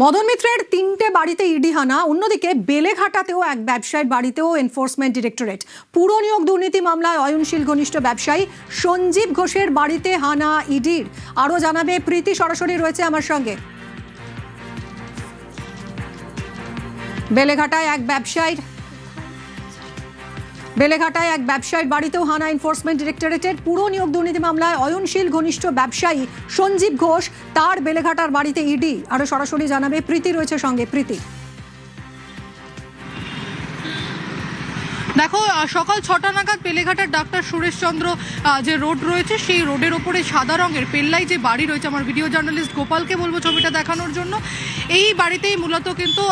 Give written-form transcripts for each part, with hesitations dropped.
মদন মিত্রের 3টে বাড়িতে ইডি হানা, অন্যদিকে বেলেঘাটাতেও এক ব্যবসায়ীর বাড়িতেও এনফোর্সমেন্ট ডিরেক্টরেট। পুর নিয়োগ দুর্নীতি মামলায় অয়নশীল ঘনিষ্ঠ ব্যবসায়ী সঞ্জীব ঘোষের বাড়িতে হানা ইডির। আরো জানাবে প্রীতি, সরাসরি রয়েছে আমার সঙ্গে। বেলেঘাটায় এক ব্যবসায়ীর বাড়িতেও হানা এনফোর্সমেন্ট ডিরেক্টরেটের। পুর নিয়োগ দুর্নীতি মামলায় অয়নশীল ঘনিষ্ঠ ব্যবসায়ী সঞ্জীব ঘোষ, তার বেলেঘাটার বাড়িতে ইডি। আরো সরাসরি জানাবে প্রীতি, রয়েছে সঙ্গে। প্রীতি, দেখো, সকাল 6টা নাগাদ বেলেঘাটার ডাক্তার সুরেশচন্দ্র যে রোড রয়েছে সেই রোডের ওপরে সাদা রঙের পেল্লাই যে বাড়ি রয়েছে, আমার ভিডিও জার্নালিস্ট গোপালকে বলবো ছবিটা দেখানোর জন্য। এই বাড়িতেই মূলত কিন্তু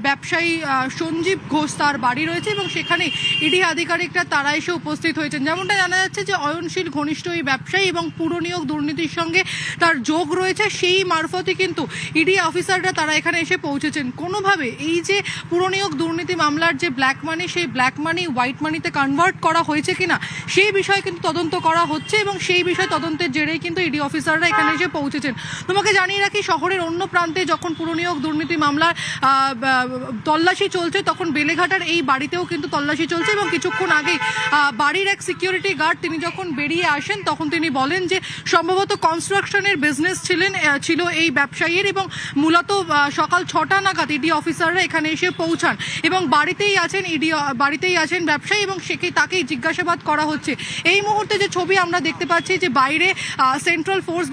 ব্যবসায়ী সঞ্জীব ঘোষ তার বাড়ি রয়েছে এবং সেখানে ইডি আধিকারিকরা তারা এসে উপস্থিত হয়েছেন। যেমনটা জানা যাচ্ছে যে অয়নশীল ঘনিষ্ঠ এই ব্যবসায়ী এবং পুর নিয়োগ দুর্নীতির সঙ্গে তার যোগ রয়েছে, সেই মারফতে কিন্তু ইডি অফিসাররা তারা এখানে এসে পৌঁছেছেন। কোনোভাবে এই যে পুর নিয়োগ দুর্নীতি মামলার যে ব্ল্যাক মানি, সেই ব্ল্যাক মানি হোয়াইট মানিতে কনভার্ট করা হয়েছে কিনা সেই বিষয়ে কিন্তু তদন্ত করা হচ্ছে এবং সেই বিষয়ে তদন্তের জেরেই কিন্তু ইডি অফিসাররা এখানে এসে পৌঁছেছেন। তোমাকে জানিয়ে রাখি, শহরের অন্য প্রান্তে যখন পুর নিয়োগ দুর্নীতি মামলার তল্লাশি চলছে, তখন বেলেঘাটার এই বাড়িতেও কিন্তু তল্লাশি চলছে এবং কিছুক্ষণ আগেই বাড়ির এক সিকিউরিটি গার্ড তিনি যখন বেরিয়ে আসেন তখন তিনি বলেন যে সম্ভবত কনস্ট্রাকশনের বিজনেস ছিল এই ব্যবসায়ীর এবং মূলত সকাল 6টা নাগাদ ইডি অফিসাররা এখানে এসে পৌঁছান এবং বাড়িতেই আছেন ব্যবসায়ী এবং তাকেই জিজ্ঞাসাবাদ করা হচ্ছে। এই মুহূর্তে যে ছবি আমরা দেখতে পাচ্ছি যে বাইরে সেন্ট্রাল ফোর্স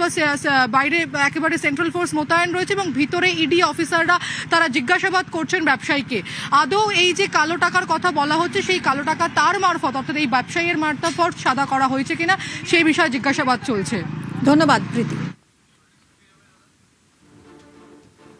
বাইরে একেবারে সেন্ট্রাল ফোর্স মোতায়েন রয়েছে এবং ভিতরে ইডি অফিসাররা তারা জিজ্ঞাসাবাদ করছেন ব্যবসায়ীকে। আদৌ এই যে কালো টাকার কথা বলা হচ্ছে, সেই কালো টাকা তার মারফত অর্থাৎ এই ব্যবসায়ীর মারফত সাদা করা হয়েছে কিনা সেই বিষয়ে জিজ্ঞাসাবাদ চলছে। ধন্যবাদ প্রীতি।